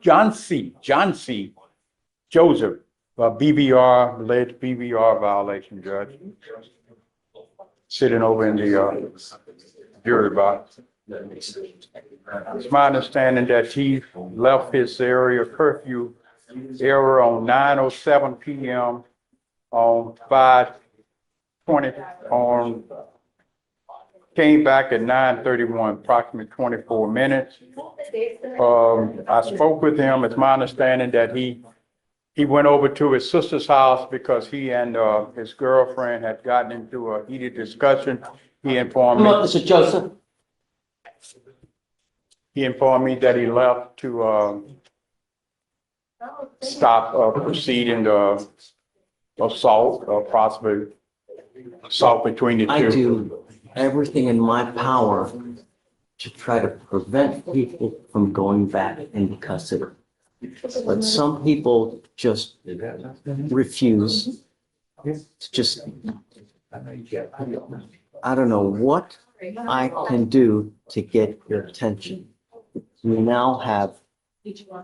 John C. Joseph, alleged BBR violation, Judge. Sitting over in the jury box. It's my understanding that he left his area curfew area on 9:07 p.m. on 5/20 came back at 9:31, approximately 24 minutes. I spoke with him. It's my understanding that he went over to his sister's house because he and his girlfriend had gotten into a heated discussion. He informed me. Mr. Joseph. He informed me that he left to stop proceeding assault or possibly assault between the two. I do everything in my power to try to prevent people from going back into custody. But some people just refuse to just, I don't know what I can do to get your attention. We now have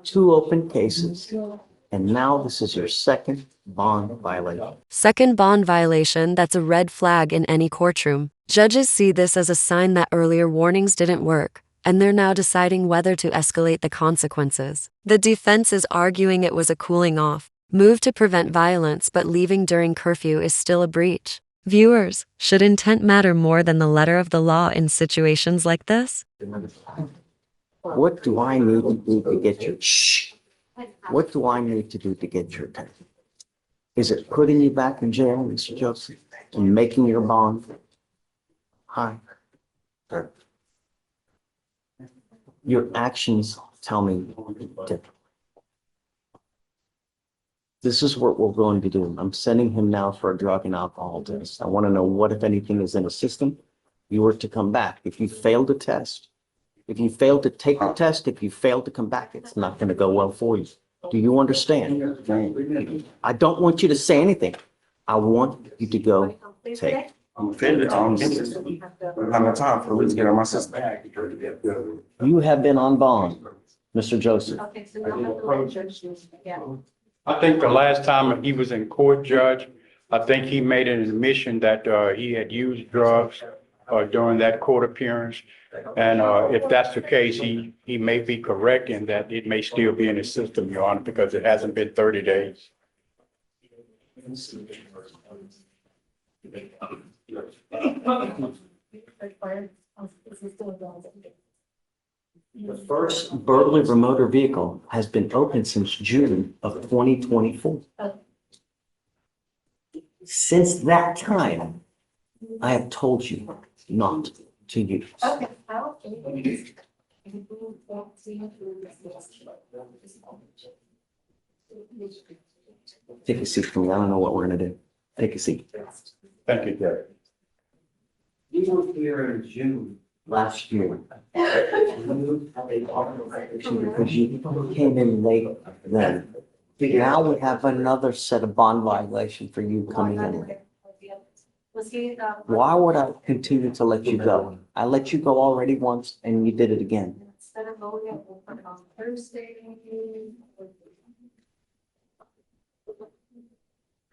2 open cases, and now this is your second bond violation. Second bond violation that's a red flag in any courtroom. Judges see this as a sign that earlier warnings didn't work, and they're now deciding whether to escalate the consequences. The defense is arguing it was a cooling off move to prevent violence, but leaving during curfew is still a breach. Viewers, should intent matter more than the letter of the law in situations like this? What do I need to do to get your What do I need to do to get your attention? Is it putting you back in jail, Mr. Joseph, and making your bond? Hi. Your actions tell me different. This is what we're going to do. I'm sending him now for a drug and alcohol test. I want to know what, if anything, is in the system. You were to come back. If you fail the test, if you fail to take the test, if you fail to come back, it's not going to go well for you. Do you understand? I don't want you to say anything. I want you to go take. I'm offended. I don't have time for it to get on my system. You have been on bond, Mr. Joseph. I think the last time he was in court, Judge, I think he made an admission that he had used drugs during that court appearance. And if that's the case, he may be correct in that it may still be in his system, Your Honor, because it hasn't been 30 days. The first burglary of a motor vehicle has been open since June of 2024. Since that time, I have told you not to use. Take a seat for me. I don't know what we're going to do. Take a seat. Thank you, Judge. You were here in June last year. You had a violation because you came in late then. Now we have another set of bond violation for you coming in late. Why would I continue to let you go? I let you go already once and you did it again.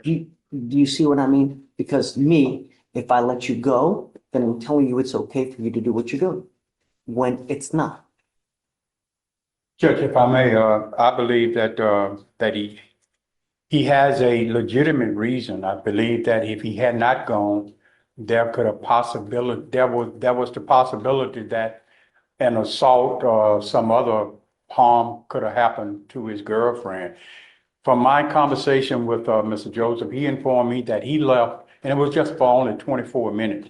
Do you see what I mean? Because me, if I let you go, then I'm telling you it's okay for you to do what you're doing when it's not. Judge, if I may, I believe that he has a legitimate reason. I believe that if he had not gone, there was the possibility that an assault or some other harm could have happened to his girlfriend. From my conversation with Mr. Joseph, he informed me that he left, and it was just for only 24 minutes.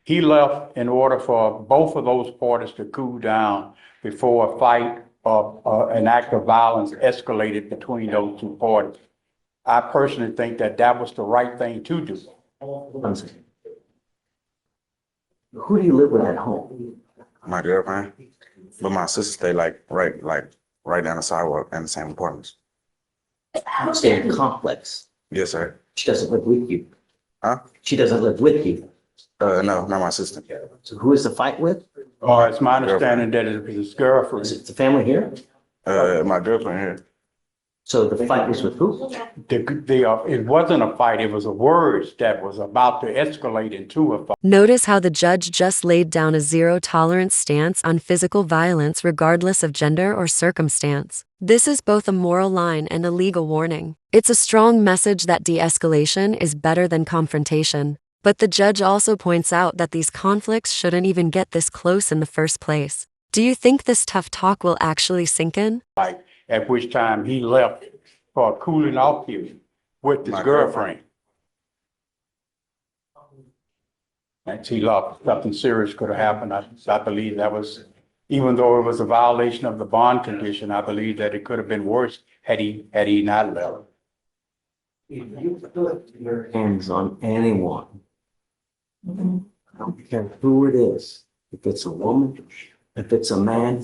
He left in order for both of those parties to cool down before a fight or an act of violence escalated between those two parties. I personally think that that was the right thing to do. Who do you live with at home? My girlfriend, but my sister stay right down the sidewalk in the same apartments. You stay in a complex. Yes, sir. She doesn't live with you. Huh? She doesn't live with you. No, not my sister. So who is the fight with? It's my understanding that it was his girlfriend. Is it the family here? My girlfriend here. So the fight was with who? It wasn't a fight, it was a words that was about to escalate into a fight. Notice how the judge just laid down a zero-tolerance stance on physical violence regardless of gender or circumstance. This is both a moral line and a legal warning. It's a strong message that de-escalation is better than confrontation. But the judge also points out that these conflicts shouldn't even get this close in the first place. Do you think this tough talk will actually sink in? At which time he left for a cooling off period with his My girlfriend. And he left, nothing serious could have happened. I believe that was, even though it was a violation of the bond condition, I believe that it could have been worse had he not left. If you put your hands on anyone, I don't care who it is, if it's a woman, if it's a man,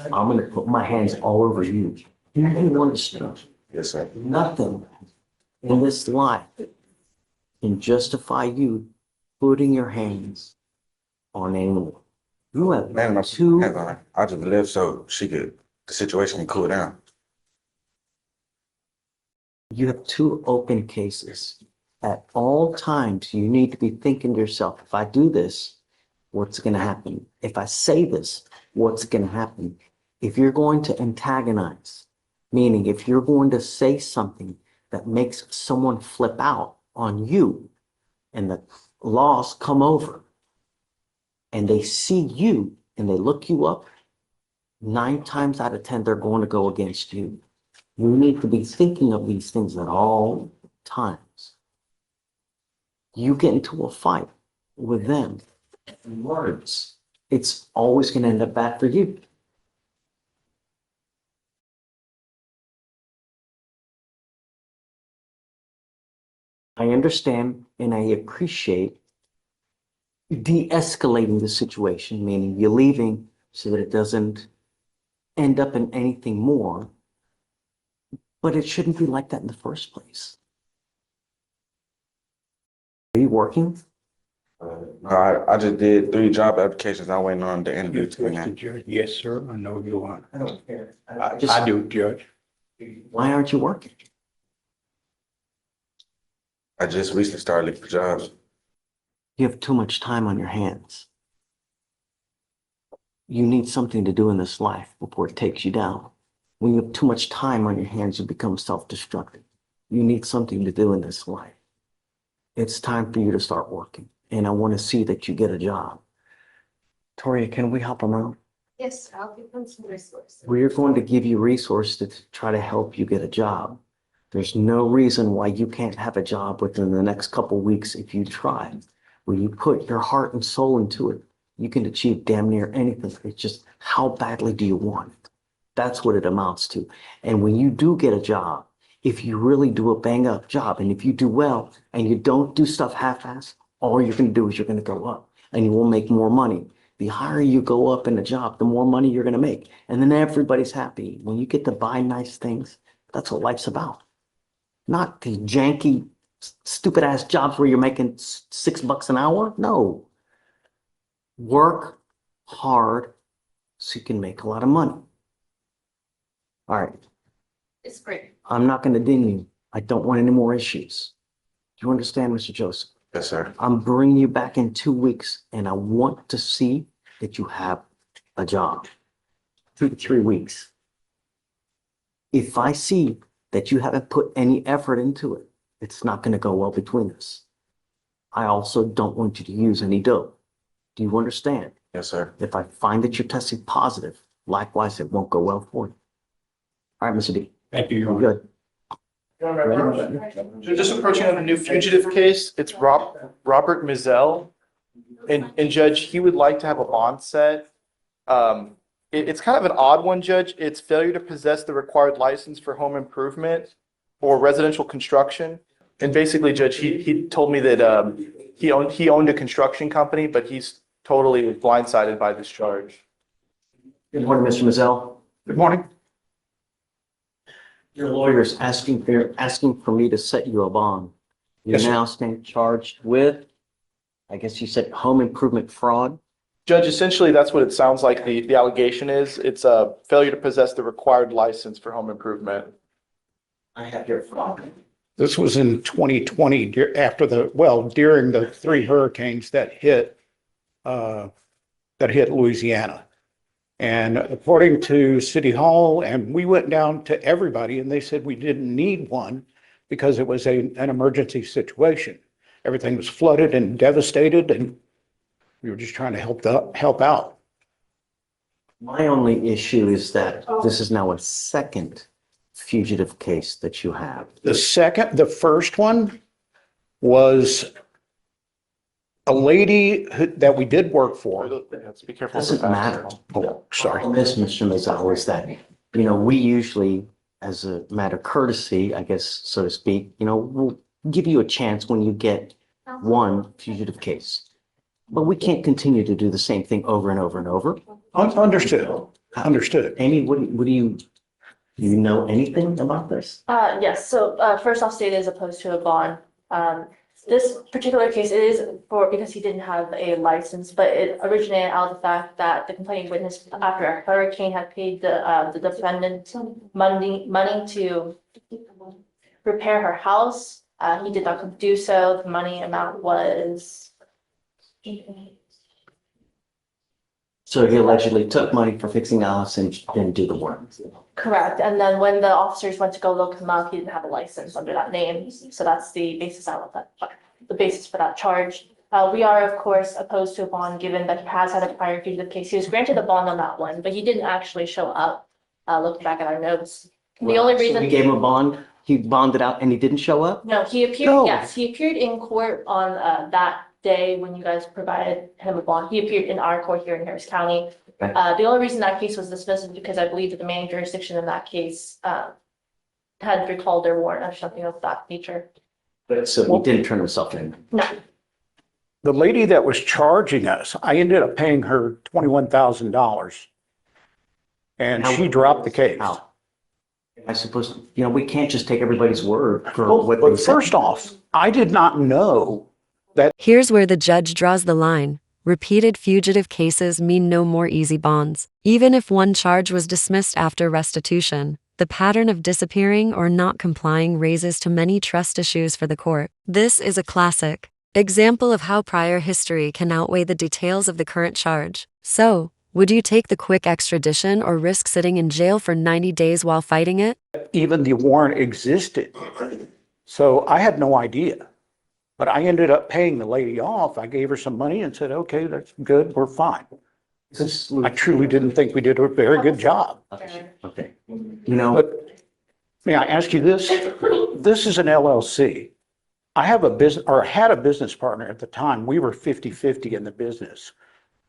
I'm gonna put my hands all over you. You understand? Yes, sir. Nothing in this life can justify you putting your hands on anyone. You have Man, my two, hands on her. I just left so the situation can cool down. you have two open cases. At all times, you need to be thinking to yourself, if I do this, what's gonna happen? If I say this, what's gonna happen? If you're going to antagonize, meaning if you're going to say something that makes someone flip out on you and the laws come over and they see you and they look you up, 9 times out of 10, they're going to go against you. You need to be thinking of these things at all times. You get into a fight with them, words, it's always going to end up bad for you. I understand and I appreciate de-escalating the situation, meaning you're leaving so that it doesn't end up in anything more. But it shouldn't be like that in the first place. Are you working? I just did 3 job applications. I'm waiting on the interview to Mr. begin. Judge, yes, sir, I know you are. I don't care. I do, Judge. Why aren't you working? I just recently started looking for jobs. You have too much time on your hands. You need something to do in this life before it takes you down. When you have too much time on your hands, you become self-destructive. You need something to do in this life. It's time for you to start working. And I want to see that you get a job. Toria, can we help them out? Yes, I'll give them some resources. We're going to give you resources to try to help you get a job. There's no reason why you can't have a job within the next couple of weeks if you try. When you put your heart and soul into it, you can achieve damn near anything. It's just how badly do you want it? That's what it amounts to. And when you do get a job, if you really do a bang up job, and if you do well and you don't do stuff half-assed, all you're going to do is you're going to go up and you will make more money. The higher you go up in a job, the more money you're going to make. And then everybody's happy. When you get to buy nice things, that's what life's about. Not the janky, stupid ass jobs where you're making $6 an hour. No. Work hard so you can make a lot of money. All right. It's great. I'm not going to ding you. I don't want any more issues. Do you understand, Mr. Joseph? Yes, sir. I'm bringing you back in 2 weeks and I want to see that you have a job. 2 to 3 weeks. If I see that you haven't put any effort into it, it's not going to go well between us. I also don't want you to use any dope. Do you understand? Yes, sir. If I find that you're testing positive, likewise, it won't go well for you. All right, Mr. D. Thank you, You're Your Honor. good. So just approaching on the new fugitive case, it's Robert Mizell. And Judge, he would like to have a bond set. It's kind of an odd one, Judge. It's failure to possess the required license for home improvement or residential construction. And basically, Judge, he told me that he owned a construction company, but he's totally blindsided by this charge. Good morning, Mr. Mazzell. Good morning. Your lawyer's asking for me to set you a bond. You Yes, sir. now stand charged with, I guess you said home improvement fraud Judge, essentially, that's what it sounds like the allegation is. It's a failure to possess the required license for home improvement. I have your file. This was in 2020, during the three hurricanes that hit Louisiana. And according to City Hall, and we went down to everybody and they said we didn't need one because it was an emergency situation. Everything was flooded and devastated and we were just trying to help out. My only issue is that this is now a second fugitive case that you have. The first one was a lady that we did work for. Let's be careful. Doesn't matter. Oh, sorry. This, Mr. Mazzal, is that, we usually, as a matter of courtesy, I guess, so to speak, we'll give you a chance when you get one fugitive case. But we can't continue to do the same thing over and over and over. Understood. Amy, what do you know anything about this? Yes, so first off, state as opposed to a bond. This particular case is because he didn't have a license, but it originated out of the fact that the complaining witness after a hurricane had paid the defendant money to repair her house. He did not do so. The money amount was. So he allegedly took money for fixing the house and didn't do the work. Correct. And then when the officers went to go look him up, he didn't have a license under that name. So that's the basis the basis for that charge. We are, of course, opposed to a bond given that he has had a prior fugitive case. He was granted a bond on that one, but he didn't actually show up. Looking back at our notes. The only So reason we gave him a bond, he bonded out and he didn't show up? No, he appeared, No. yes, he appeared in court on that day when you guys provided him a bond. He appeared in our court here in Harris County. Okay. The only reason that case was dismissed is because I believe that the main jurisdiction in that case had recalled their warrant or something of that nature. So he didn't turn himself in. No, The lady that was charging us, I ended up paying her $21,000. And she dropped the case. How? I suppose, we can't just take everybody's word for Well, what they but say. first off, I did not know that Here's where the judge draws the line. Repeated fugitive cases mean no more easy bonds. Even if one charge was dismissed after restitution, the pattern of disappearing or not complying raises too many trust issues for the court. This is a classic example of how prior history can outweigh the details of the current charge. So, would you take the quick extradition or risk sitting in jail for 90 days while fighting it? even the warrant existed. So I had no idea. But I ended up paying the lady off. I gave her some money and said, okay, that's good, we're fine. I truly didn't think we did a very good job. Okay. But may I ask you this? This is an LLC. I have a business, or had a business partner at the time. We were 50-50 in the business.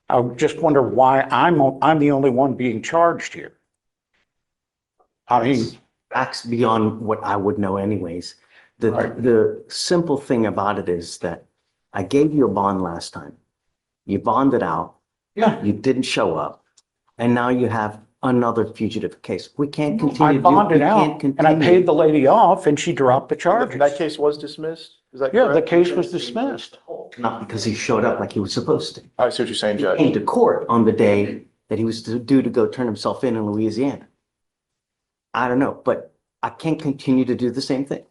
I just wonder why I'm the only one being charged here. I mean, Facts beyond what I would know anyways. The simple thing about it is that I gave you a bond last time. You bonded out. yeah, You didn't show up. And now you have another fugitive case. We can't I continue. bonded we out can't and I continue. paid the lady off and she dropped the charges. That case was dismissed? Is that Yeah, the correct? case was dismissed. Not because he showed up like he was supposed to. I see what you're saying, He Judge. came to court on the day that he was due to go turn himself in Louisiana. I don't know, but I can't continue to do the same thing.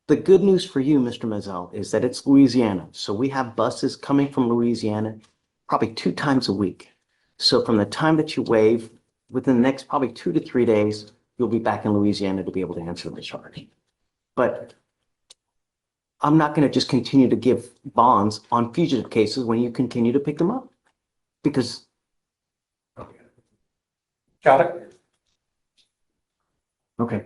The good news for you, Mr. Mazzell, is that it's Louisiana. So we have buses coming from Louisiana probably 2 times a week. So from the time that you waive, within the next probably 2 to 3 days, you'll be back in Louisiana to be able to answer the charge. But I'm not going to just continue to give bonds on fugitive cases when you continue to pick them up. Because Got it? okay.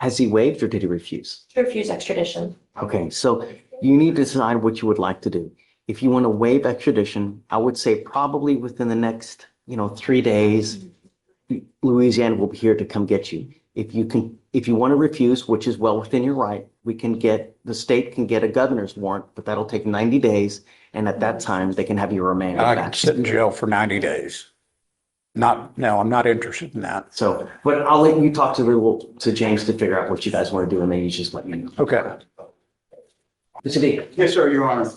Has he waived or did he refuse? To refuse extradition. Okay, so you need to decide what you would like to do. If you want to waive extradition, I would say probably within the next, 3 days, Louisiana will be here to come get you. If you want to refuse, which is well within your right, the state can get a governor's warrant, but that'll take 90 days. And at that time, they can have you remanded I back. could sit in jail for 90 days. No, I'm not interested in that. So, but I'll let you talk to James to figure out what you guys want to do, and then you just let me know. Okay. Mr. D. Yes, sir, Your Honor.